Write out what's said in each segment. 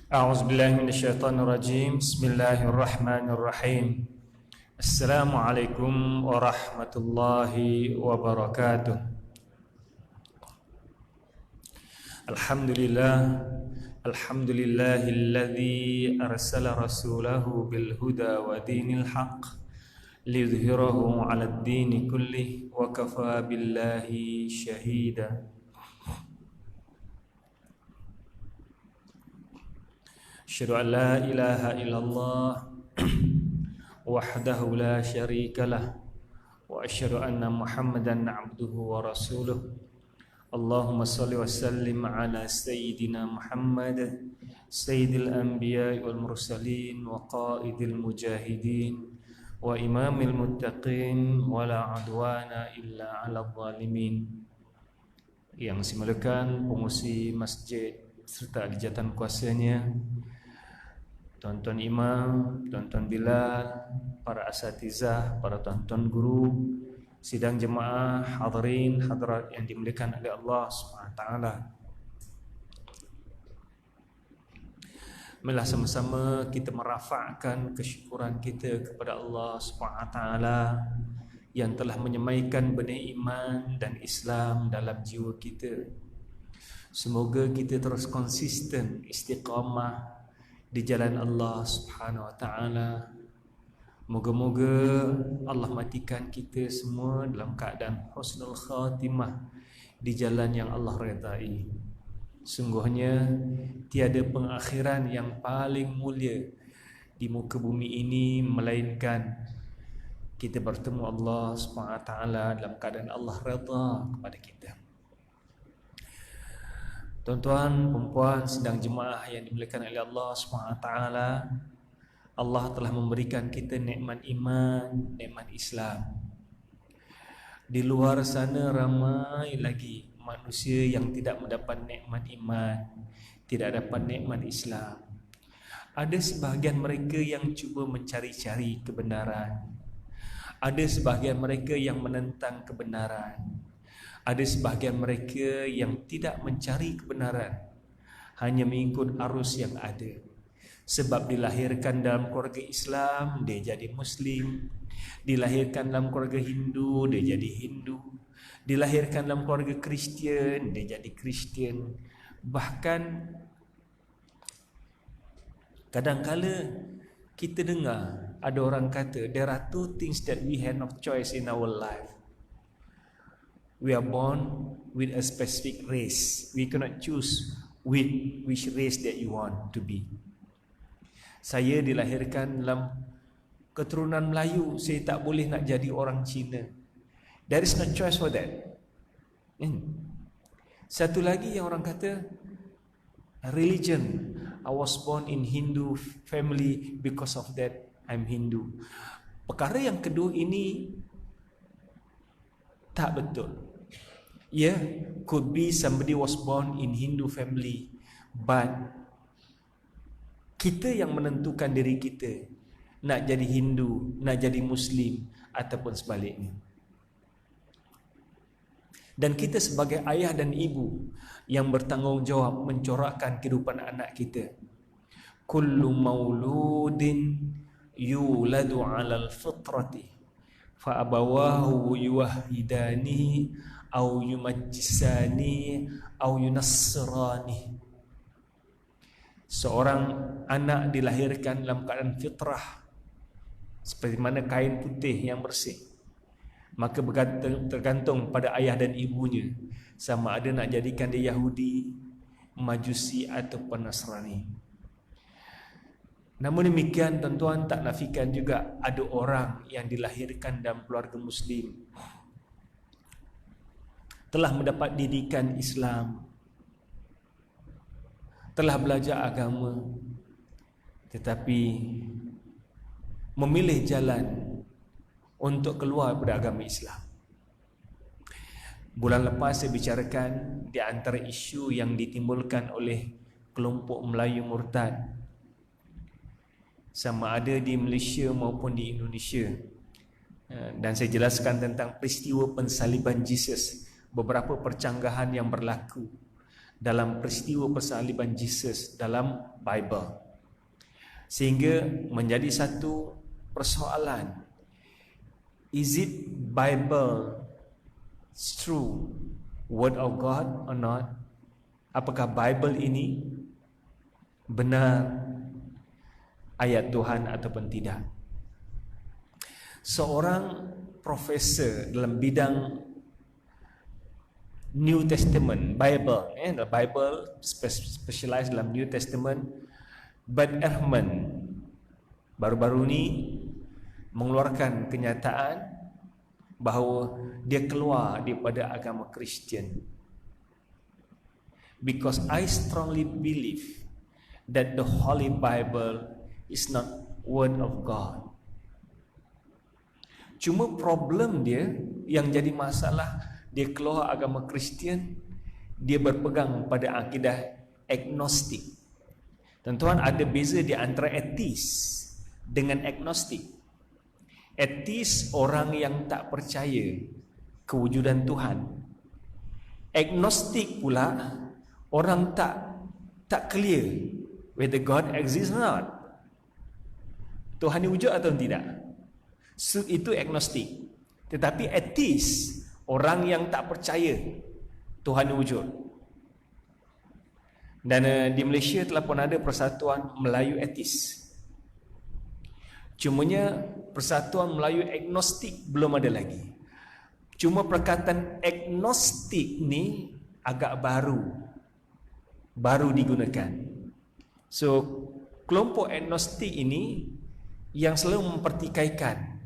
أعوذ بالله من الشيطان الرجيم بسم الله الرحمن الرحيم السلام عليكم ورحمة الله وبركاته الحمد لله الذي أرسل رسوله بالهدى ودين الحق ليظهره على الدين كله وكفى بالله شهيدا أشهد أن لا إله إلا الله وحده لا شريك له وأشهد أن محمدا عبده ورسوله اللهم صل وسلم على سيدنا محمد سيد الأنبياء والمرسلين وقائد المجاهدين وإمام المتقين ولا عدوان إلا على الظالمين. Yang dimuliakan pengurusi masjid serta dijatan kuasanya, tuan-tuan imam, tuan-tuan Bilal, para asatizah, para tuan-tuan guru, sidang jemaah, hadirin, hadirat yang dimuliakan oleh Allah SWT. Marilah sama-sama kita merafakkan kesyukuran kita kepada Allah SWT yang telah menyemaikan benih iman dan Islam dalam jiwa kita. Semoga kita terus konsisten, istiqamah di jalan Allah Subhanahu wa taala. Moga-moga Allah matikan kita semua dalam keadaan husnul khatimah di jalan yang Allah redai. Sungguhnya tiada pengakhiran yang paling mulia di muka bumi ini melainkan kita bertemu Allah Subhanahu wa taala dalam keadaan Allah redha kepada kita. Tuan-tuan, perempuan, sedang jemaah yang dimuliakan oleh Allah SWT, Allah telah memberikan kita nikmat iman, nikmat Islam. Di luar sana ramai lagi manusia yang tidak mendapat nikmat iman, tidak dapat nikmat Islam. Ada sebahagian mereka yang cuba mencari-cari kebenaran. Ada sebahagian mereka yang menentang kebenaran. Ada sebahagian mereka yang tidak mencari kebenaran, hanya mengikut arus yang ada. Sebab dilahirkan dalam keluarga Islam, dia jadi Muslim. Dilahirkan dalam keluarga Hindu, dia jadi Hindu. Dilahirkan dalam keluarga Kristian, dia jadi Kristian. Bahkan kadang-kala kita dengar ada orang kata, there are two things that we have no choice in our life. We are born with a specific race. We cannot choose which race that you want to be. Saya dilahirkan dalam keturunan Melayu, saya tak boleh nak jadi orang Cina. There is no choice for that. Satu lagi yang orang kata, religion. I was born in Hindu family, because of that I'm Hindu. Perkara yang kedua ini tak betul. Could be somebody was born in Hindu family, but kita yang menentukan diri kita nak jadi Hindu, nak jadi Muslim ataupun sebaliknya. Dan kita sebagai ayah dan ibu yang bertanggungjawab mencorakkan kehidupan anak kita. Kullu mauludin yuladu 'alal fitrati fa abawahu yuwahhidani au yumajjisani au yunassirani. Seorang anak dilahirkan dalam keadaan fitrah, seperti mana kain putih yang bersih, maka tergantung pada ayah dan ibunya sama ada nak jadikan dia Yahudi, Majusi ataupun Nasrani. Namun demikian, tuan-tuan, tak nafikan juga ada orang yang dilahirkan dalam keluarga Muslim, telah mendapat didikan Islam, telah belajar agama, tetapi memilih jalan untuk keluar dari agama Islam. Bulan lepas saya bicarakan di antara isu yang ditimbulkan oleh kelompok Melayu murtad, sama ada di Malaysia maupun di Indonesia. Dan saya jelaskan tentang peristiwa pensaliban Yesus, beberapa percanggahan yang berlaku dalam peristiwa persaliban Jesus dalam Bible, sehingga menjadi satu persoalan. Is it Bible true word of God or not? Apakah Bible ini benar ayat Tuhan ataupun tidak? Seorang profesor dalam bidang New Testament Bible, the Bible specialized dalam New Testament, Bud Ehrman, baru-baru ini mengeluarkan kenyataan bahawa dia keluar daripada agama Kristian. Because I strongly believe that the Holy Bible is not word of God. Cuma problem dia yang jadi masalah, dia keluar agama Kristian, dia berpegang pada akidah agnostik. Tuan-tuan, ada beza di antara ateis dengan agnostik. Ateis orang yang tak percaya kewujudan Tuhan. Agnostik pula orang tak clear whether God exists or not. Tuhan ni wujud atau tidak. So, itu agnostik. Tetapi ateis orang yang tak percaya Tuhan ni wujud. Dan di Malaysia telah pun ada Persatuan Melayu Ateis. Cumanya Persatuan Melayu Agnostik belum ada lagi. Cuma perkataan agnostik ni agak baru digunakan. So kelompok agnostik ini yang selalu mempertikaikan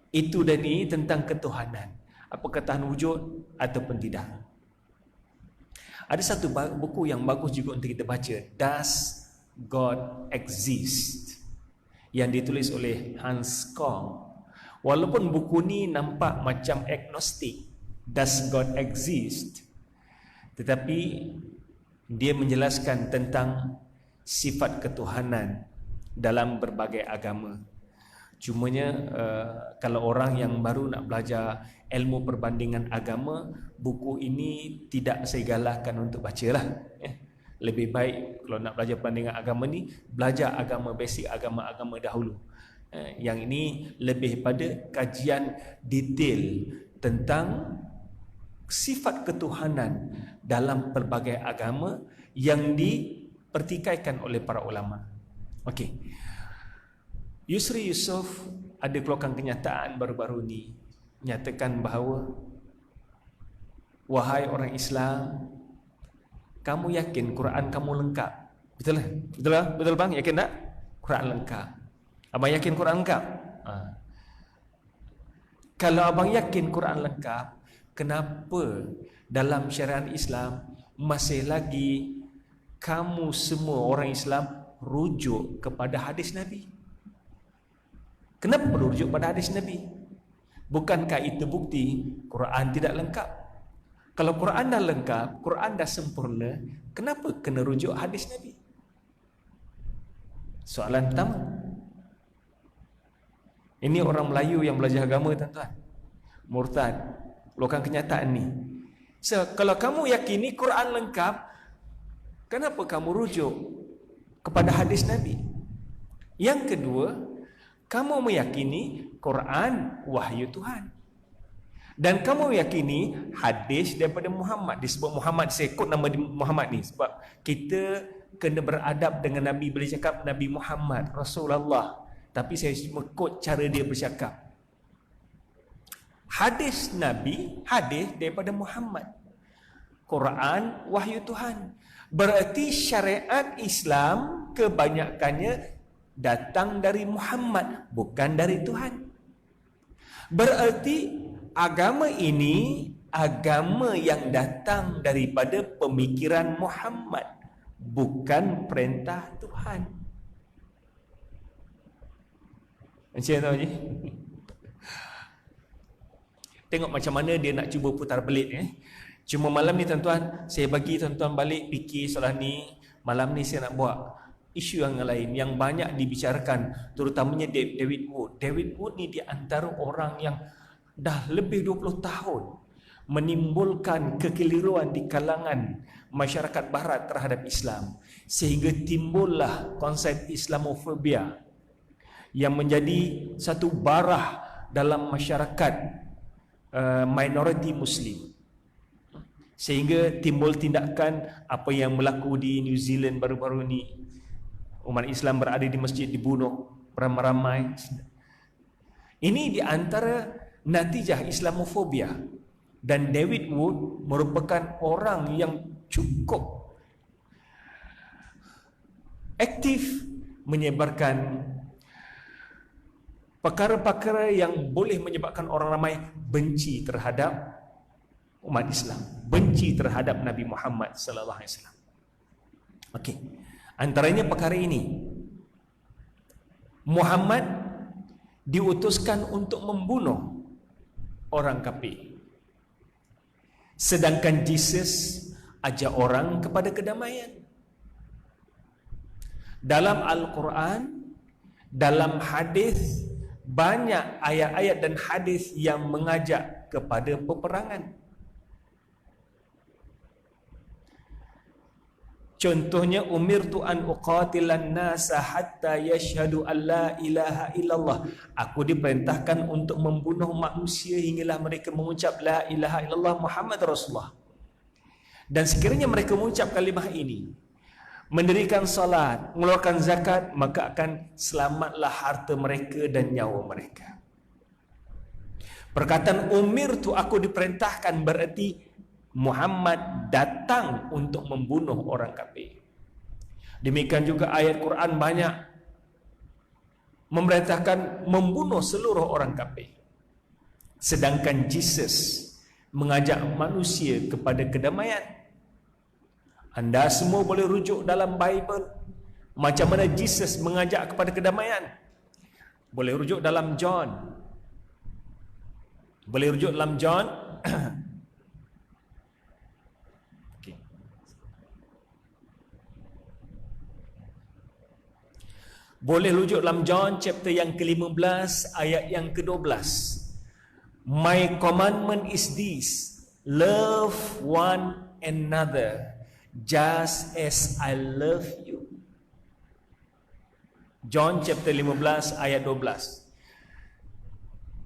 itu dan ini tentang ketuhanan, apakah Tuhan wujud ataupun tidak. Ada satu buku yang bagus juga untuk kita baca, Does God Exist, yang ditulis oleh Hans Kong. Walaupun buku ni nampak macam agnostik, Does God Exist, tetapi dia menjelaskan tentang sifat ketuhanan dalam berbagai agama. Cumanya kalau orang yang baru nak belajar ilmu perbandingan agama, buku ini tidak saya galakkan untuk bacalah. Lebih baik kalau nak belajar perbandingan agama ni, belajar agama basic, agama-agama dahulu. Yang ini lebih pada kajian detail tentang sifat ketuhanan dalam pelbagai agama yang dipertikaikan oleh para ulama. Okey. Yusri Yusof ada keluarkan kenyataan baru-baru ni, nyatakan bahawa wahai orang Islam, kamu yakin Quran kamu lengkap? Betul lah? Betul lah? Betul bang? Yakin tak? Quran lengkap. Abang yakin Quran lengkap? Kalau abang yakin Quran lengkap, kenapa dalam syariat Islam masih lagi kamu semua orang Islam rujuk kepada hadis Nabi? Kenapa perlu rujuk pada hadis Nabi? Bukankah itu bukti Quran tidak lengkap? Kalau Quran dah lengkap, Quran dah sempurna, kenapa kena rujuk hadis Nabi? Soalan pertama. Ini orang Melayu yang belajar agama, tuan-tuan. Murtad. Keluarkan kenyataan ni. So, kalau kamu yakini Quran lengkap, kenapa kamu rujuk kepada hadis Nabi? Yang kedua, kamu meyakini Quran wahyu Tuhan. Dan kamu meyakini hadis daripada Muhammad. Disebut Muhammad, saya kod nama Muhammad ni sebab kita kena beradab dengan Nabi. Boleh cakap Nabi Muhammad, Rasulullah, tapi saya cuma kod cara dia bercakap. Hadis Nabi, hadis daripada Muhammad. Quran wahyu Tuhan. Berarti syariat Islam kebanyakannya datang dari Muhammad, bukan dari Tuhan. Berarti agama ini agama yang datang daripada pemikiran Muhammad, bukan perintah Tuhan. Macam tahu je. Tengok macam mana dia nak cuba putar belit. Cuma malam ni tuan-tuan, saya bagi tuan-tuan balik fikir soalan ni. Malam ni saya nak buat isu yang lain yang banyak dibicarakan, terutamanya David Wood. David Wood ni di antara orang yang dah lebih 20 tahun menimbulkan kekeliruan di kalangan masyarakat barat terhadap Islam, sehingga timbullah konsep Islamofobia yang menjadi satu barah dalam masyarakat minoriti Muslim, sehingga timbul tindakan apa yang berlaku di New Zealand baru-baru ni. Umat Islam berada di masjid dibunuh ramai-ramai. Ini di antara natijah Islamofobia. Dan David Wood merupakan orang yang cukup aktif menyebarkan perkara-perkara yang boleh menyebabkan orang ramai benci terhadap umat Islam, benci terhadap Nabi Muhammad sallallahu alaihi wasallam. Okey. Antaranya perkara ini. Muhammad diutuskan untuk membunuh orang kafir. Sedangkan Jesus ajak orang kepada kedamaian. Dalam Al-Quran, dalam hadis, banyak ayat-ayat dan hadis yang mengajak kepada peperangan. Contohnya, umirtu an uqatilan nasa hatta yashhadu an la ilaha illallah. Aku diperintahkan untuk membunuh manusia hinggalah mereka mengucap la ilaha illallah Muhammad Rasulullah. Dan sekiranya mereka mengucap kalimah ini, mendirikan salat, mengeluarkan zakat, maka akan selamatlah harta mereka dan nyawa mereka. Perkataan umirtu, aku diperintahkan, berarti Muhammad datang untuk membunuh orang kafir. Demikian juga ayat Quran banyak memerintahkan membunuh seluruh orang kafir. Sedangkan Jesus mengajak manusia kepada kedamaian. Anda semua boleh rujuk dalam Bible macam mana Jesus mengajak kepada kedamaian. Boleh rujuk dalam John. Boleh rujuk dalam John Boleh rujuk dalam John chapter yang ke-15 ayat yang ke-12. My commandment is this, love one another just as I love you. John chapter 15 ayat 12.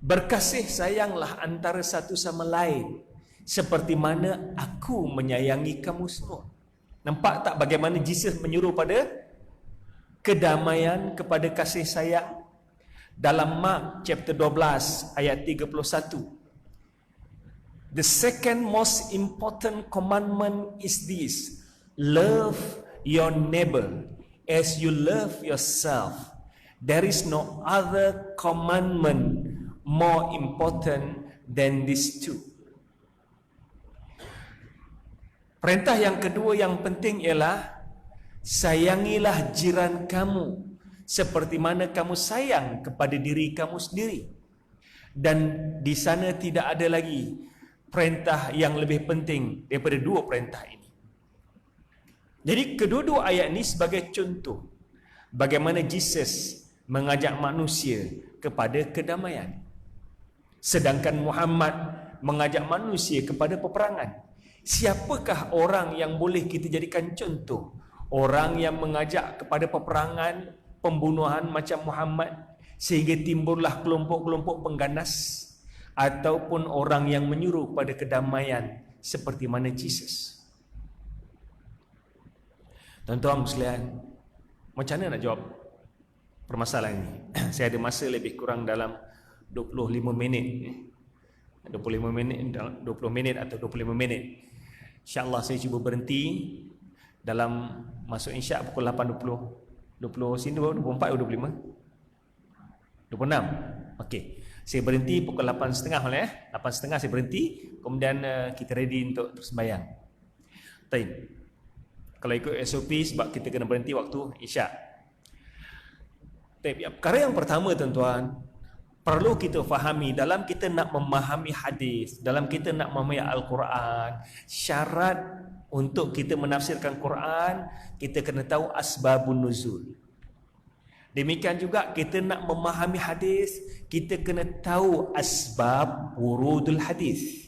Berkasih sayanglah antara satu sama lain seperti mana aku menyayangi kamu semua. Nampak tak bagaimana Jesus menyuruh pada kedamaian, kepada kasih sayang? Dalam Mark chapter 12 ayat 31. The second most important commandment is this, love your neighbor as you love yourself. There is no other commandment more important than these two. Perintah yang kedua yang penting ialah sayangilah jiran kamu seperti mana kamu sayang kepada diri kamu sendiri. Dan di sana tidak ada lagi perintah yang lebih penting daripada dua perintah ini. Jadi kedua-dua ayat ini sebagai contoh bagaimana Jesus mengajak manusia kepada kedamaian. Sedangkan Muhammad mengajak manusia kepada peperangan. Siapakah orang yang boleh kita jadikan contoh? Orang yang mengajak kepada peperangan, pembunuhan macam Muhammad sehingga timbullah kelompok-kelompok pengganas, ataupun orang yang menyuruh pada kedamaian seperti mana Jesus? Tuan-tuan sekalian, macam mana nak jawab permasalahan ini? Saya ada masa lebih kurang dalam 25 minit. 20 minit atau 25 minit. InsyaAllah saya cuba berhenti dalam masuk insya' pukul 8.20. 20 sini 24 atau 25? 26. Okey. Saya berhenti pukul 8.30 lah ya. 8.30 saya berhenti, kemudian kita ready untuk sembahyang. Baik. Kalau ikut SOP sebab kita kena berhenti waktu isyak. Baik, perkara yang pertama tuan-tuan, perlu kita fahami dalam kita nak memahami hadis, dalam kita nak memahami Al-Quran, syarat untuk kita menafsirkan Quran, kita kena tahu asbabun nuzul. Demikian juga kita nak memahami hadis, kita kena tahu asbab wurudul hadis.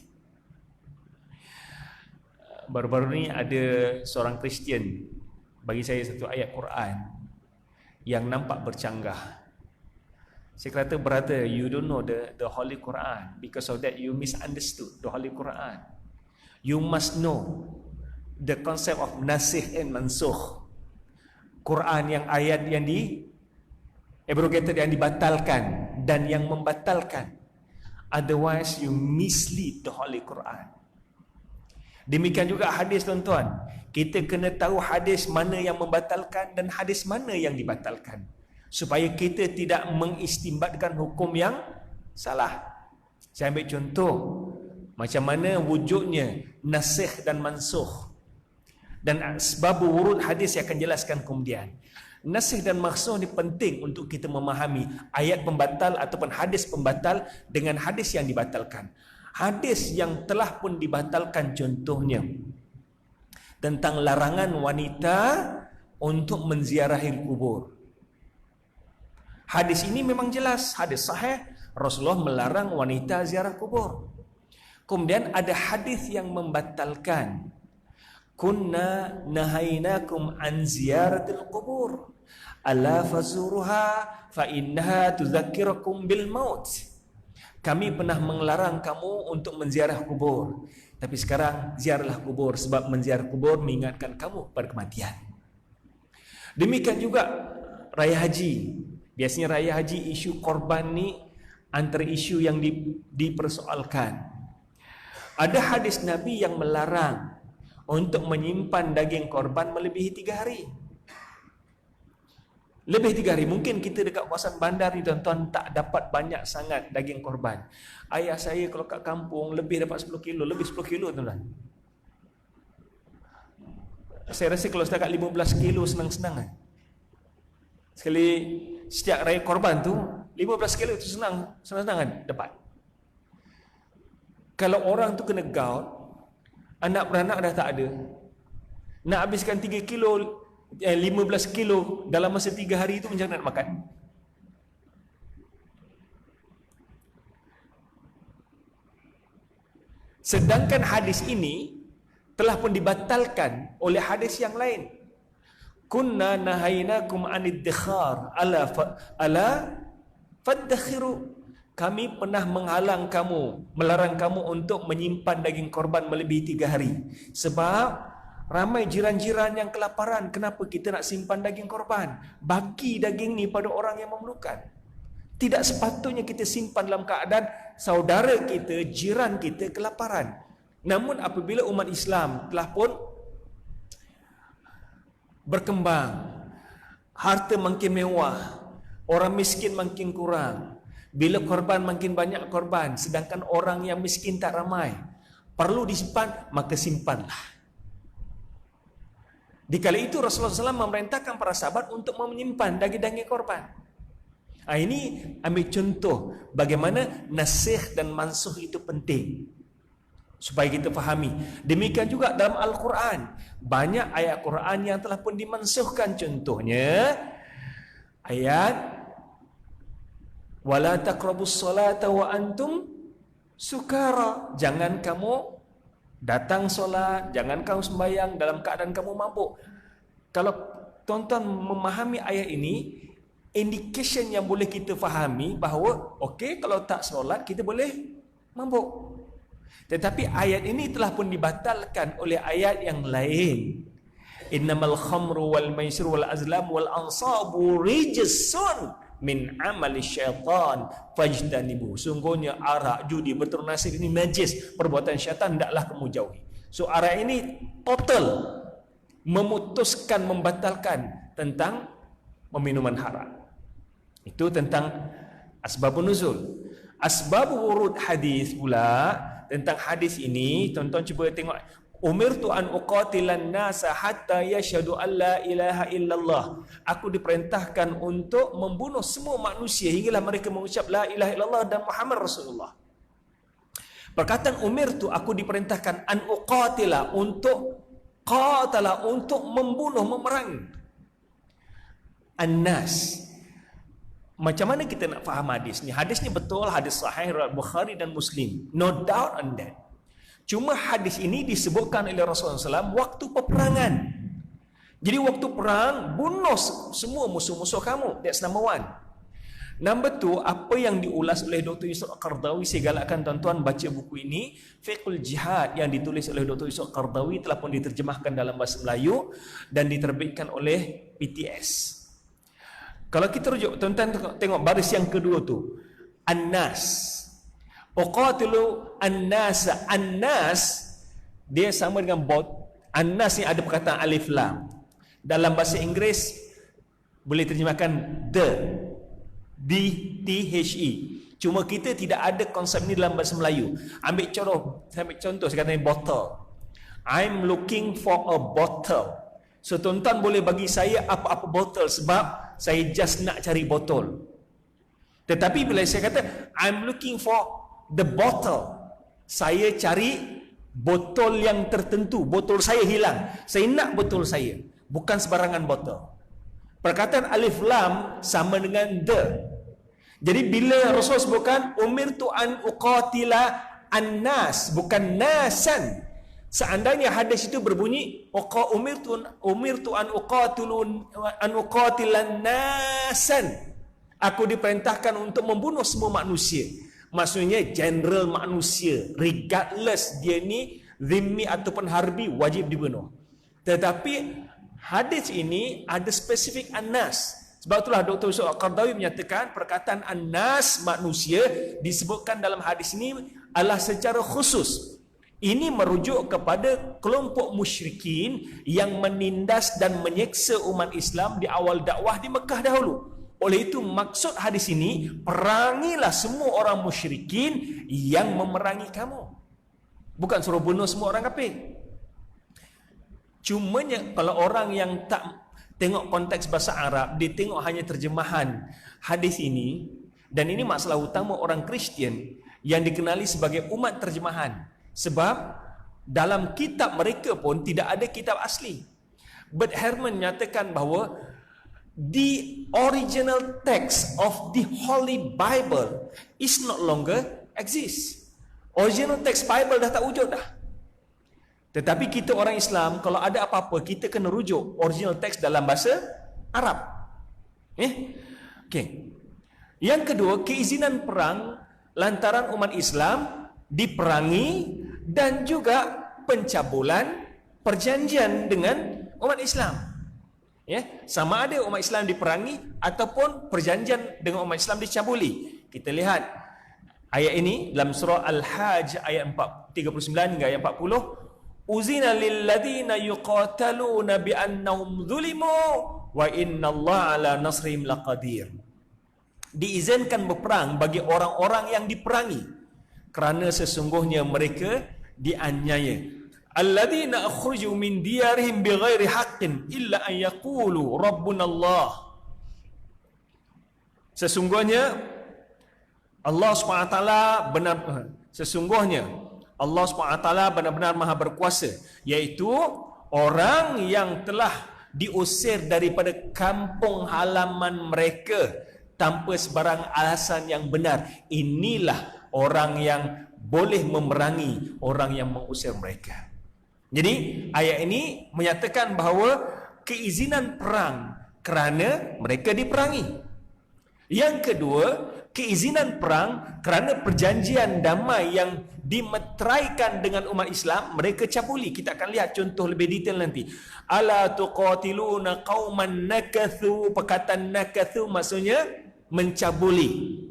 baru-baru ni ada seorang Kristian bagi saya satu ayat Quran yang nampak bercanggah. Saya kata, brother, you don't know the Holy Quran. Because of that, you misunderstood the Holy Quran. You must know the concept of nasikh and mansukh. Quran yang ayat yang abrogated, yang dibatalkan dan yang membatalkan. Otherwise, you mislead the Holy Quran. Demikian juga hadis, tuan-tuan. Kita kena tahu hadis mana yang membatalkan dan hadis mana yang dibatalkan, supaya kita tidak mengistimbatkan hukum yang salah. Saya ambil contoh macam mana wujudnya nasikh dan mansukh, dan sebab wurud hadis yang akan jelaskan kemudian. Nasikh dan mansukh ni penting untuk kita memahami ayat pembatal ataupun hadis pembatal dengan hadis yang dibatalkan. Hadis yang telah pun dibatalkan, contohnya tentang larangan wanita untuk menziarahi kubur. Hadis ini memang jelas, hadis sahih, Rasulullah melarang wanita ziarah kubur. Kemudian ada hadis yang membatalkan. Kunna nahainakum an ziyaratil qubur ala fazuruha fa innaha tudzakkirakum bil maut. Kami pernah melarang kamu untuk menziarah kubur, tapi sekarang ziarahlah kubur, sebab menziarah kubur mengingatkan kamu pada kematian. Demikian juga raya haji. Biasanya raya haji, isu korban ni antara isu yang dipersoalkan. Ada hadis Nabi yang melarang untuk menyimpan daging korban melebihi 3 hari. Lebih 3 hari. Mungkin kita dekat kawasan bandar ni, tuan-tuan, tak dapat banyak sangat daging korban. Ayah saya kalau kat kampung lebih dapat 10 kilo, lebih 10 kilo, tuan-tuan. Saya rasa kalau setakat 15 kilo senang-senang kan. Sekali setiap raya korban tu 15 kilo tu senang-senang kan dapat. Kalau orang tu kena gout, anak beranak dah tak ada, nak habiskan 3 kilo 15 kilo dalam masa 3 hari itu, macam mana nak makan? Sedangkan hadis ini telah pun dibatalkan oleh hadis yang lain. Kunna nahainakum anid dikhar ala fadakhiru. Kami pernah melarang kamu untuk menyimpan daging korban melebihi 3 hari. Sebab ramai jiran-jiran yang kelaparan. Kenapa kita nak simpan daging korban? Bagi daging ni pada orang yang memerlukan. Tidak sepatutnya kita simpan dalam keadaan saudara kita, jiran kita kelaparan. Namun apabila umat Islam telah pun berkembang, harta makin mewah, orang miskin makin kurang, bila korban makin banyak korban, sedangkan orang yang miskin tak ramai, perlu disimpan, maka simpanlah. Dikala itu Rasulullah SAW memerintahkan para sahabat untuk menyimpan daging-daging korban. Ini ambil contoh bagaimana nasikh dan mansukh itu penting, supaya kita fahami. Demikian juga dalam Al-Quran, banyak ayat Quran yang telah pun dimansukhkan. Contohnya ayat wala taqrabus salata wa antum sukara. Jangan kamu datang solat, jangan kamu sembahyang dalam keadaan kamu mabuk. Kalau tuan-tuan memahami ayat ini, indication yang boleh kita fahami bahawa okey, kalau tak solat kita boleh mabuk. Tetapi ayat ini telah pun dibatalkan oleh ayat yang lain. Innamal khamru wal maisir wal azlam wal ansabu rijsun min amali syaitan fajtanibu. Sungguhnya arak, judi, berterus nasib ini najis, perbuatan syaitan, hendaklah kamu jauhi. So ayat ini total memutuskan, membatalkan tentang peminuman haram. Itu tentang asbabun nuzul. Asbab wurud hadis pula, tentang hadis ini, tuan-tuan cuba tengok. Umirtu an uqatilan nasa hatta yashhadu an la ilaha illallah. Aku diperintahkan untuk membunuh semua manusia hinggalah mereka mengucap la ilaha illallah dan Muhammad Rasulullah. Perkataan umirtu, aku diperintahkan, an uqatila, untuk qatala, untuk membunuh, memerangi an-nas. Macam mana kita nak faham hadis ni? Hadis ni betul, hadis sahih riwayat Bukhari dan Muslim, no doubt on that. Cuma hadis ini disebutkan oleh Rasulullah SAW waktu peperangan. Jadi waktu perang, bunuh semua musuh-musuh kamu. That's number one. Number two, apa yang diulas oleh Dr. Yusuf Qardawi, saya galakkan tuan-tuan baca buku ini, Fiqhul Jihad, yang ditulis oleh Dr. Yusuf Qardawi, telah pun diterjemahkan dalam bahasa Melayu dan diterbitkan oleh PTS. Kalau kita rujuk, tuan-tuan tengok baris yang kedua tu, An-Nas. Uqatilu An-Nas. An-Nas, dia sama dengan bot. An-Nas ni ada perkataan alif lam. Dalam bahasa Inggeris boleh terjemahkan D-T-H-E. Cuma kita tidak ada konsep ni dalam bahasa Melayu. Ambil contoh saya kata ni bottle. I'm looking for a bottle. So tuan-tuan boleh bagi saya apa-apa botol sebab saya just nak cari botol. Tetapi bila saya kata I'm looking for the bottle, saya cari botol yang tertentu. Botol saya hilang. Saya nak botol saya, bukan sebarangan botol. Perkataan alif lam sama dengan the. Jadi bila Rasul sebutkan umirtu an uqatila an-nas, bukan nasan. Seandainya hadis itu berbunyi umirtu an uqatilan nasan, aku diperintahkan untuk membunuh semua manusia. Maksudnya general manusia, regardless dia ni zimmi ataupun harbi, wajib dibunuh. Tetapi hadis ini ada spesifik an-nas. Sebab itulah Dr. Yusuf Qardawi menyatakan perkataan an-nas, manusia, disebutkan dalam hadis ini adalah secara khusus. Ini merujuk kepada kelompok musyrikin yang menindas dan menyeksa umat Islam di awal dakwah di Mekah dahulu. Oleh itu maksud hadis ini, perangilah semua orang musyrikin yang memerangi kamu. Bukan suruh bunuh semua orang kafir. Cumanya kalau orang yang tak tengok konteks bahasa Arab, dia tengok hanya terjemahan hadis ini, dan ini masalah utama orang Kristian yang dikenali sebagai umat terjemahan. Sebab dalam kitab mereka pun tidak ada kitab asli. Bert Herman menyatakan bahawa the original text of the Holy Bible is not longer exist. Original text Bible dah tak wujud dah. Tetapi kita orang Islam, kalau ada apa-apa, kita kena rujuk original teks dalam bahasa Arab. Okay. Yang kedua, keizinan perang lantaran umat Islam diperangi dan juga pencabulan perjanjian dengan umat Islam. Sama ada umat Islam diperangi ataupun perjanjian dengan umat Islam dicabuli. Kita lihat ayat ini dalam surah Al-Hajj ayat 39 hingga ayat 40. Uzina lilladina yuqataluna bi'annahum zulimu wa innallaha ala nasrihim laqadir. Diizinkan berperang bagi orang-orang yang diperangi kerana sesungguhnya mereka dianiaya. Alladina akhruju min diyarihim bighairi haqqin illa an yaqulu rabbunallah. Sesungguhnya Allah SWT benar, sesungguhnya Allah SWT benar-benar maha berkuasa, iaitu orang yang telah diusir daripada kampung halaman mereka tanpa sebarang alasan yang benar. Inilah orang yang boleh memerangi orang yang mengusir mereka. Jadi ayat ini menyatakan bahawa keizinan perang kerana mereka diperangi. Yang kedua, keizinan perang kerana perjanjian damai yang dimeteraikan dengan umat Islam, mereka cabuli. Kita akan lihat contoh lebih detail nanti. Ala tuqatiluna qauman nakathu. Perkataan nakathu maksudnya mencabuli.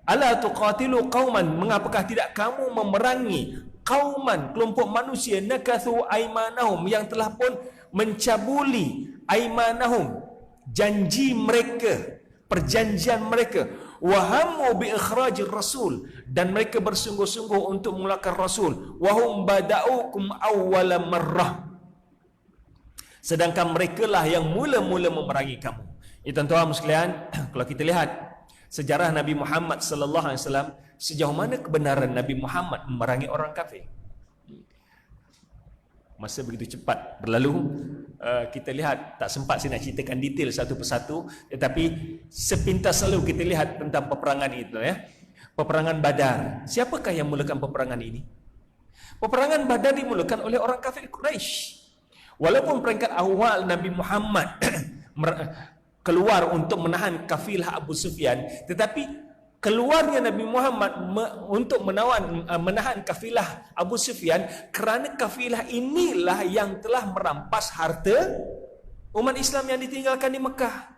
Ala tuqatilu qauman, mengapakah tidak kamu memerangi qauman, kelompok manusia, nakathu aimanahum, yang telah pun mencabuli aimanahum, janji mereka, perjanjian mereka. Wahamu bi ikhrajir rasul, dan mereka bersungguh-sungguh untuk mengeluarkan rasul. Wahum bada'ukum awwala marrah, sedangkan mereka lah yang mula-mula memerangi kamu. Tuan-tuan sekalian, kalau kita lihat sejarah Nabi Muhammad sallallahu alaihi wasallam, sejauh mana kebenaran Nabi Muhammad memerangi orang kafir? Masa begitu cepat berlalu, kita lihat tak sempat saya nak ceritakan detail satu persatu, tetapi sepintas selalu kita lihat tentang peperangan itu. Peperangan Badar. Siapakah yang mulakan peperangan ini? Peperangan Badar dimulakan oleh orang kafir Quraisy. Walaupun peringkat awal Nabi Muhammad keluar untuk menahan kafilah Abu Sufyan, tetapi keluarnya Nabi Muhammad untuk menahan kafilah Abu Sufyan kerana kafilah inilah yang telah merampas harta umat Islam yang ditinggalkan di Mekah.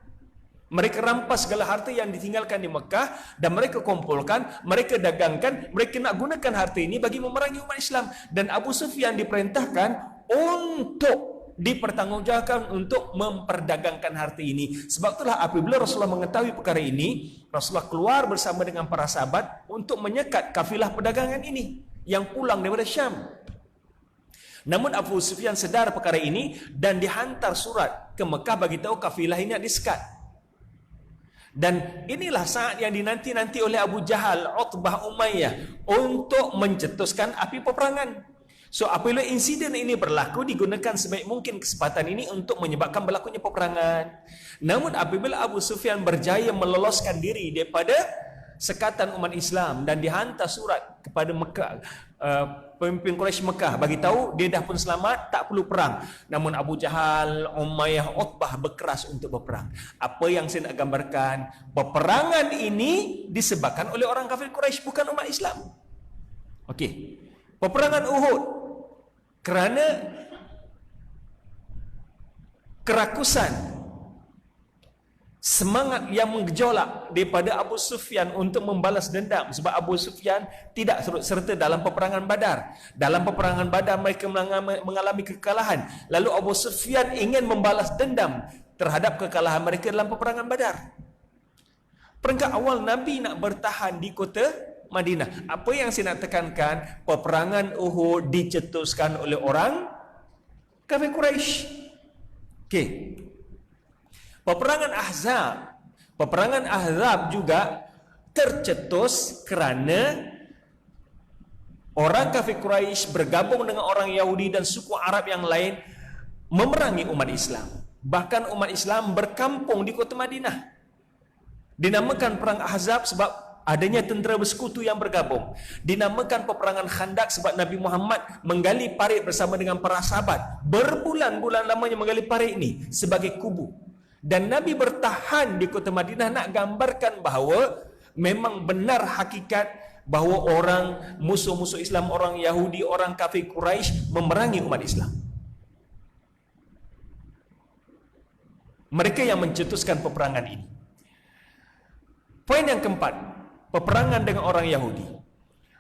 Mereka rampas segala harta yang ditinggalkan di Mekah dan mereka kumpulkan, mereka dagangkan, mereka nak gunakan harta ini bagi memerangi umat Islam. Dan Abu Sufyan diperintahkan untuk dipertanggungjawabkan untuk memperdagangkan harta ini. Sebab itulah apabila Rasulullah mengetahui perkara ini, Rasulullah keluar bersama dengan para sahabat untuk menyekat kafilah perdagangan ini yang pulang daripada Syam. Namun Abu Sufyan sedar perkara ini dan dihantar surat ke Mekah bagi tahu kafilah ini disekat. Dan inilah saat yang dinanti-nanti oleh Abu Jahal, Utbah, Umayyah untuk mencetuskan api peperangan. So apabila insiden ini berlaku, digunakan sebaik mungkin kesempatan ini untuk menyebabkan berlakunya peperangan. Namun apabila Abu Sufyan berjaya meloloskan diri daripada sekatan umat Islam dan dihantar surat kepada Mekah, pemimpin Quraisy Mekah bagi tahu dia dah pun selamat, tak perlu perang. Namun Abu Jahal, Umayyah, Utbah berkeras untuk berperang. Apa yang saya nak gambarkan, peperangan ini disebabkan oleh orang kafir Quraisy, bukan umat Islam. Okey. Peperangan Uhud kerana kerakusan, semangat yang menggejolak daripada Abu Sufyan untuk membalas dendam. Sebab Abu Sufyan tidak turut serta dalam peperangan Badar. Dalam peperangan Badar mereka mengalami kekalahan. Lalu Abu Sufyan ingin membalas dendam terhadap kekalahan mereka dalam peperangan Badar. Peringkat awal Nabi nak bertahan di kota Madinah. Apa yang saya nak tekankan, peperangan Uhud dicetuskan oleh orang kafir Quraisy. Okey. Peperangan Ahzab juga tercetus kerana orang kafir Quraisy bergabung dengan orang Yahudi dan suku Arab yang lain memerangi umat Islam. Bahkan umat Islam berkampung di kota Madinah. Dinamakan perang Ahzab sebab adanya tentera bersekutu yang bergabung. Dinamakan peperangan Khandak sebab Nabi Muhammad menggali parit bersama dengan para sahabat. Berbulan-bulan lamanya menggali parit ini sebagai kubu. Dan Nabi bertahan di kota Madinah nak gambarkan bahawa memang benar hakikat bahawa orang musuh-musuh Islam, orang Yahudi, orang kafir Quraisy memerangi umat Islam. Mereka yang mencetuskan peperangan ini. Poin yang keempat, peperangan dengan orang Yahudi.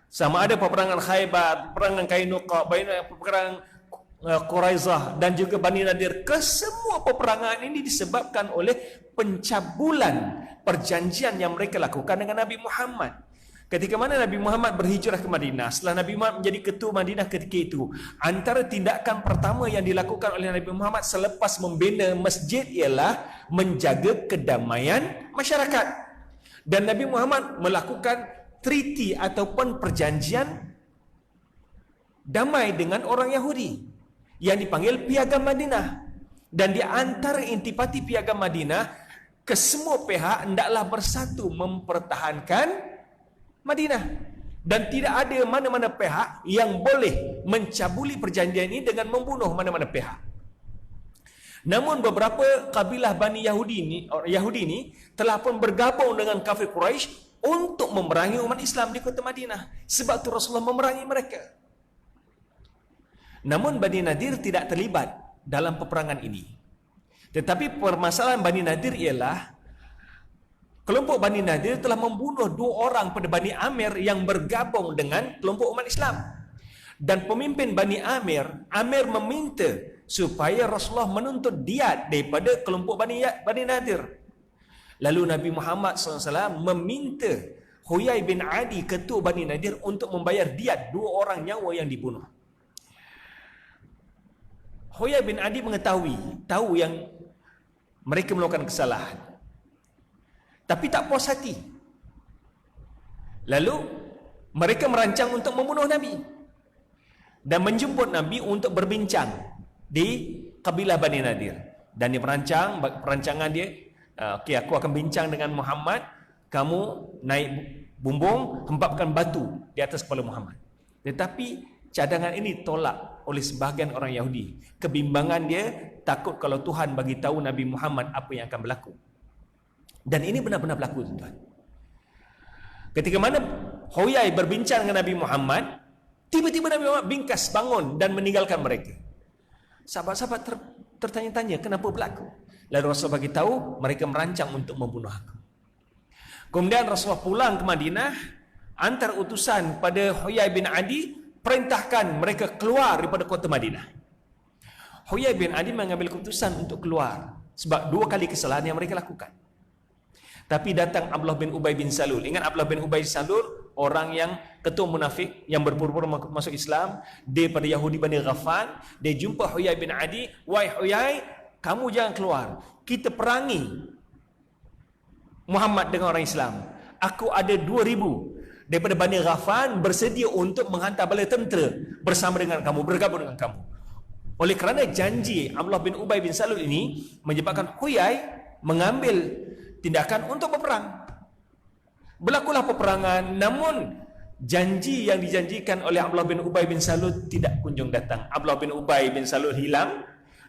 Sama ada peperangan Khaybar, peperangan Qainuqa, peperangan Quraizah dan juga Bani Nadir. Kesemua peperangan ini disebabkan oleh pencabulan perjanjian yang mereka lakukan dengan Nabi Muhammad. Ketika mana Nabi Muhammad berhijrah ke Madinah, setelah Nabi Muhammad menjadi ketua Madinah ketika itu, antara tindakan pertama yang dilakukan oleh Nabi Muhammad selepas membina masjid ialah menjaga kedamaian masyarakat. Dan Nabi Muhammad melakukan treaty ataupun perjanjian damai dengan orang Yahudi yang dipanggil Piagam Madinah. Dan di antara intipati Piagam Madinah, kesemua pihak hendaklah bersatu mempertahankan Madinah. Dan tidak ada mana-mana pihak yang boleh mencabuli perjanjian ini dengan membunuh mana-mana pihak. Namun beberapa kabilah Bani Yahudi ini telah pun bergabung dengan kafir Quraisy untuk memerangi umat Islam di kota Madinah. Sebab itu Rasulullah memerangi mereka. Namun Bani Nadir tidak terlibat dalam peperangan ini. Tetapi permasalahan Bani Nadir ialah kelompok Bani Nadir telah membunuh 2 orang pada Bani Amir yang bergabung dengan kelompok umat Islam. Dan pemimpin Bani Amir meminta supaya Rasulullah menuntut diat daripada kelompok Bani Nadir. Lalu Nabi Muhammad SAW meminta Huyai bin Adi, ketua Bani Nadir, untuk membayar diat 2 orang nyawa yang dibunuh. Huyai bin Adi tahu yang mereka melakukan kesalahan, tapi tak puas hati. Lalu mereka merancang untuk membunuh Nabi dan menjemput Nabi untuk berbincang di kabilah Bani Nadir. Dan dia perancangan dia, okey, aku akan bincang dengan Muhammad, kamu naik bumbung, hempapkan batu di atas kepala Muhammad. Tetapi Cadangan ini tolak oleh sebahagian orang Yahudi. Kebimbangan dia, takut kalau Tuhan bagi tahu Nabi Muhammad apa yang akan berlaku. Dan ini benar-benar berlaku, tuan-tuan. Ketika mana Huyai berbincang dengan Nabi Muhammad, tiba-tiba Nabi Muhammad bingkas bangun dan meninggalkan mereka. Sahabat-sahabat tertanya-tanya kenapa berlaku. Lalu Rasulullah bagi tahu mereka merancang untuk membunuh aku. Kemudian Rasulullah pulang ke Madinah, antar utusan pada Huyai bin Adi, perintahkan mereka keluar daripada kota Madinah. Huyai bin Adi mengambil keputusan untuk keluar sebab 2 kali kesalahan yang mereka lakukan. Tapi datang Abdullah bin Ubay bin Salul. Ingat Abdullah bin Ubay bin Salul, orang yang ketua munafik yang berpura-pura masuk Islam, dia pada Yahudi Bani Ghaffan. Dia jumpa Huyai bin Adi, "Wahai Huyai, kamu jangan keluar. Kita perangi Muhammad dengan orang Islam. Aku ada 2,000 daripada Bani Ghaffan bersedia untuk menghantar bala tentera bersama dengan kamu, bergabung dengan kamu." Oleh kerana janji Abdullah bin Ubay bin Salul ini menyebabkan Huyai mengambil tindakan untuk berperang. Berlakulah peperangan, namun janji yang dijanjikan oleh Abdullah bin Ubay bin Salul tidak kunjung datang. Abdullah bin Ubay bin Salul hilang,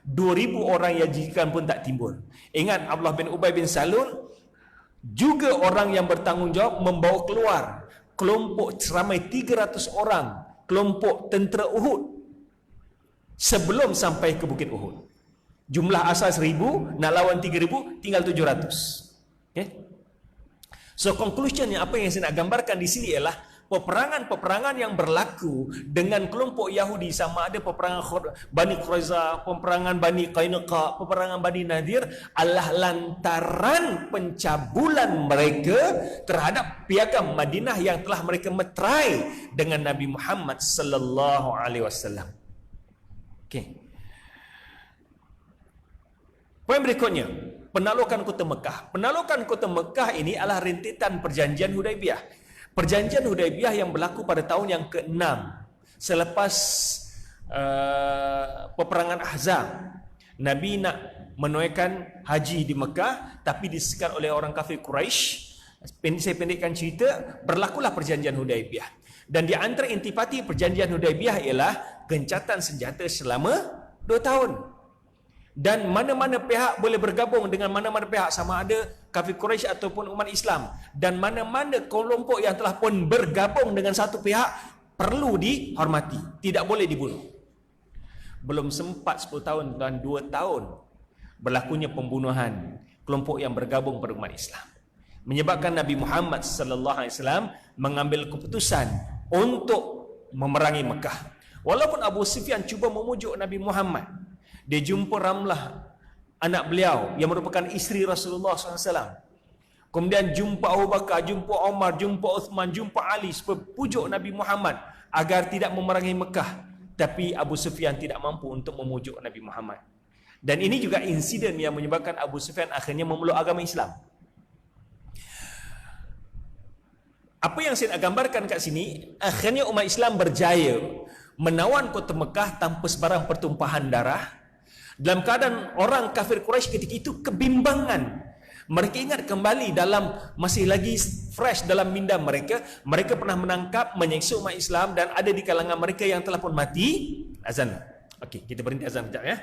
2,000 orang yang dijanjikan pun tak timbul. Ingat, Abdullah bin Ubay bin Salul juga orang yang bertanggungjawab membawa keluar kelompok seramai 300 orang, kelompok tentera Uhud, sebelum sampai ke Bukit Uhud. Jumlah asal 1,000, nak lawan 3,000, tinggal 700. Okay? So conclusion yang apa yang saya nak gambarkan di sini ialah peperangan-peperangan yang berlaku dengan kelompok Yahudi, sama ada peperangan Bani Quraiza, peperangan Bani Qainuqa, peperangan Bani Nadir, adalah lantaran pencabulan mereka terhadap piagam Madinah yang telah mereka meterai dengan Nabi Muhammad sallallahu alaihi wasallam. Okey. Poin berikutnya, penaklukan kota Mekah. Penaklukan kota Mekah ini adalah rentetan perjanjian Hudaibiyah. Perjanjian Hudaibiyah yang berlaku pada tahun yang ke-6 selepas peperangan Ahzab. Nabi nak menunaikan haji di Mekah, tapi disekat oleh orang kafir Quraisy. Saya pendekkan cerita, berlakulah perjanjian Hudaibiyah. Dan di antara intipati perjanjian Hudaibiyah ialah gencatan senjata selama 2 tahun. Dan mana-mana pihak boleh bergabung dengan mana-mana pihak, sama ada kafir Quraisy ataupun umat Islam. Dan mana-mana kelompok yang telah pun bergabung dengan satu pihak perlu dihormati, tidak boleh dibunuh. Belum sempat 10 tahun dan 2 tahun berlakunya pembunuhan kelompok yang bergabung pada umat Islam, menyebabkan Nabi Muhammad sallallahu alaihi wasallam mengambil keputusan untuk memerangi Mekah. Walaupun Abu Sufyan cuba memujuk Nabi Muhammad, dia jumpa Ramlah, anak beliau yang merupakan isteri Rasulullah SAW. Kemudian jumpa Abu Bakar, jumpa Umar, jumpa Uthman, jumpa Ali, supaya pujuk Nabi Muhammad agar tidak memerangi Mekah. Tapi Abu Sufyan tidak mampu untuk memujuk Nabi Muhammad. Dan ini juga insiden yang menyebabkan Abu Sufyan akhirnya memeluk agama Islam. Apa yang saya nak gambarkan kat sini, akhirnya umat Islam berjaya menawan kota Mekah tanpa sebarang pertumpahan darah. Dalam keadaan orang kafir Quraisy ketika itu kebimbangan. Mereka ingat kembali dalam, masih lagi fresh dalam minda mereka, mereka pernah menangkap, menyiksa umat Islam, dan ada di kalangan mereka yang telah pun mati. Azan. Okey, kita berhenti azan sekejap ya.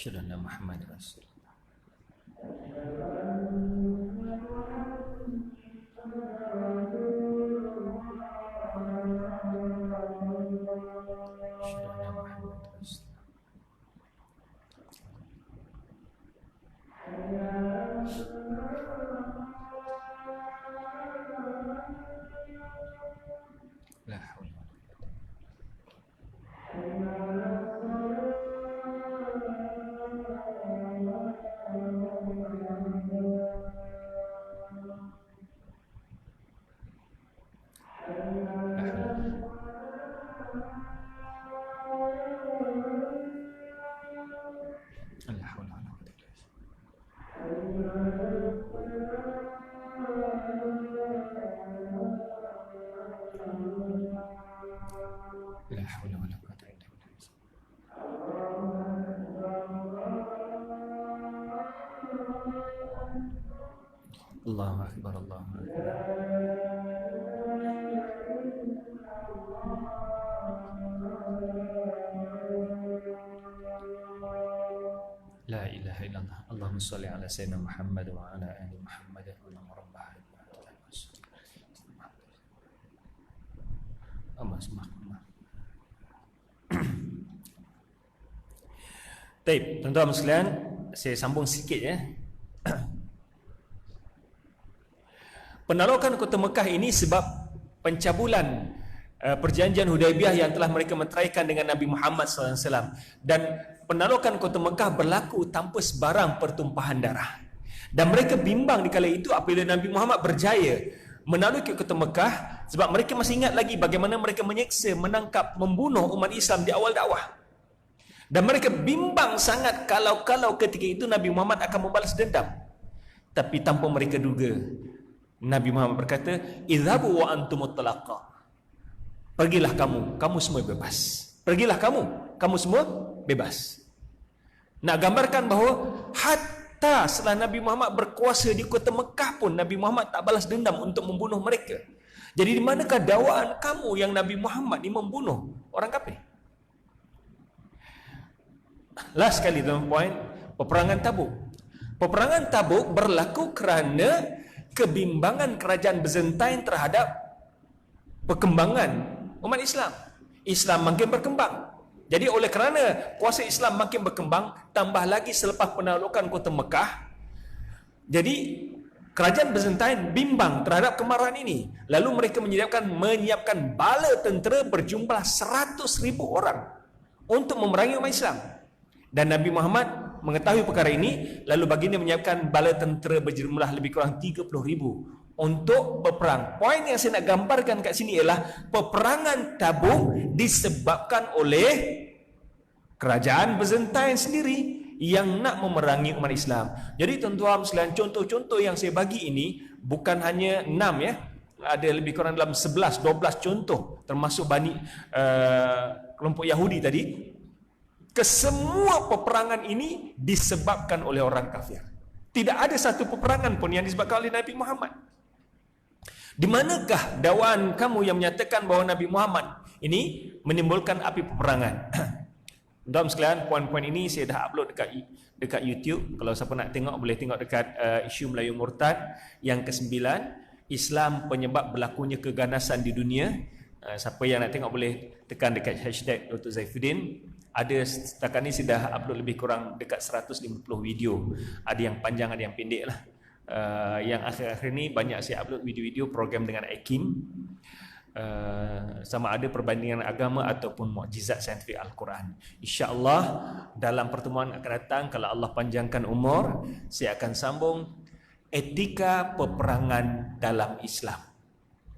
Asyhadu anna Muhammadar Rasulullah. La haula wala quwwata illa billah. Allahu akbar, Allahu akbar. La ilaha illallah. Allahumma shalli ala sayyidina Muhammad wa ala ali Muhammad. Allahumma rabb hadhihi Baik, tuan-tuan sekalian, saya sambung sikit ya. Penolakan kota Mekah ini sebab pencabulan perjanjian Hudaibiyah yang telah mereka menteraikan dengan Nabi Muhammad SAW. Dan penolakan kota Mekah berlaku tanpa sebarang pertumpahan darah. Dan mereka bimbang di kala itu apabila Nabi Muhammad berjaya menaklukkan kota Mekah, sebab mereka masih ingat lagi bagaimana mereka menyeksa, menangkap, membunuh umat Islam di awal dakwah. Dan mereka bimbang sangat kalau ketika itu Nabi Muhammad akan membalas dendam. Tapi tanpa mereka duga, Nabi Muhammad berkata, "Idhabu wa antumut talaqa." Pergilah kamu semua bebas. Pergilah kamu semua bebas. Nak gambarkan bahawa hatta setelah Nabi Muhammad berkuasa di kota Mekah pun Nabi Muhammad tak balas dendam untuk membunuh mereka. Jadi di manakah dakwaan kamu yang Nabi Muhammad ni membunuh orang kafir? Last sekali tuan-tuan, peperangan Tabuk. Peperangan Tabuk berlaku kerana kebimbangan kerajaan Byzantine terhadap perkembangan umat Islam. Islam makin berkembang. Jadi oleh kerana kuasa Islam makin berkembang, tambah lagi selepas penaklukan kota Mekah, jadi kerajaan Byzantine bimbang terhadap kemarahan ini. Lalu mereka menyiapkan bala tentera berjumlah 100,000 orang untuk memerangi umat Islam. Dan Nabi Muhammad mengetahui perkara ini, lalu baginda menyiapkan bala tentera berjumlah lebih kurang 30,000 untuk berperang. Poin yang saya nak gambarkan kat sini ialah peperangan Tabuk disebabkan oleh kerajaan Byzantine sendiri yang nak memerangi umat Islam. Jadi tuan-tuan sekalian, contoh-contoh yang saya bagi ini bukan hanya 6 ya. Ada lebih kurang dalam 11-12 contoh, termasuk kelompok Yahudi tadi. Kesemua peperangan ini disebabkan oleh orang kafir. Tidak ada satu peperangan pun yang disebabkan oleh Nabi Muhammad. Di manakah dakwaan kamu yang menyatakan bahawa Nabi Muhammad ini menimbulkan api peperangan? Tuan-tuan sekalian, poin-poin ini saya dah upload dekat YouTube. Kalau siapa nak tengok boleh tengok dekat isu Melayu Murtad yang ke-9, Islam penyebab berlakunya keganasan di dunia. Siapa yang nak tengok boleh tekan dekat hashtag Dr. Zaifuddin. Ada setakat ni sudah upload lebih kurang dekat 150 video. Ada yang panjang, ada yang pendek lah. Yang akhir-akhir ni banyak saya upload video-video program dengan Akim. Sama ada perbandingan agama ataupun mukjizat saintifik Al-Quran. InsyaAllah dalam pertemuan akan datang, kalau Allah panjangkan umur, saya akan sambung etika peperangan dalam Islam.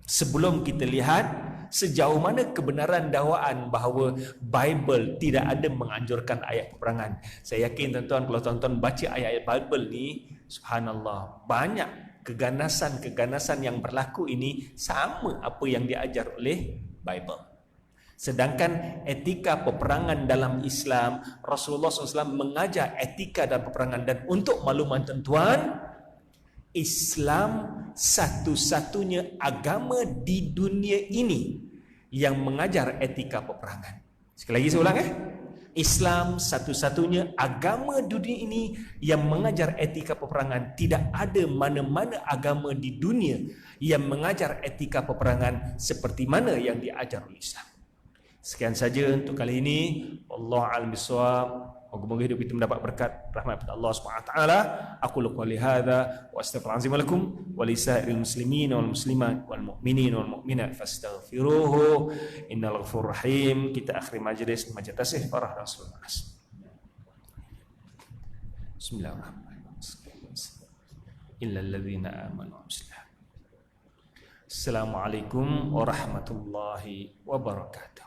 Sebelum kita lihat sejauh mana kebenaran dakwaan bahawa Bible tidak ada menganjurkan ayat peperangan. Saya yakin tuan-tuan, kalau tuan-tuan baca ayat-ayat Bible ni, subhanallah, banyak keganasan-keganasan yang berlaku ini sama apa yang diajar oleh Bible. Sedangkan etika peperangan dalam Islam, Rasulullah SAW mengajar etika dalam peperangan. Dan untuk makluman tuan-tuan, Islam satu-satunya agama di dunia ini yang mengajar etika peperangan. Sekali lagi saya ulang Islam satu-satunya agama dunia ini yang mengajar etika peperangan. Tidak ada mana-mana agama di dunia yang mengajar etika peperangan seperti mana yang diajar oleh Islam. Sekian saja untuk kali ini. Wallahu a'lam bishawab. Moga-moga hidup kita mendapat berkat rahmat daripada Allah Subhanahu wa taala. Aku qouli hadza wa astaghfirullahalazim lakum wa lisairil muslimin wal muslimat wal mu'minin wal mu'minat fastaghfiruhu innal ghafurur rahim. Kita akhiri majlis tasbih farah Rasulullah. Bismillahirrahmanirrahim. Illal ladzina amanu. Assalamualaikum warahmatullahi wabarakatuh.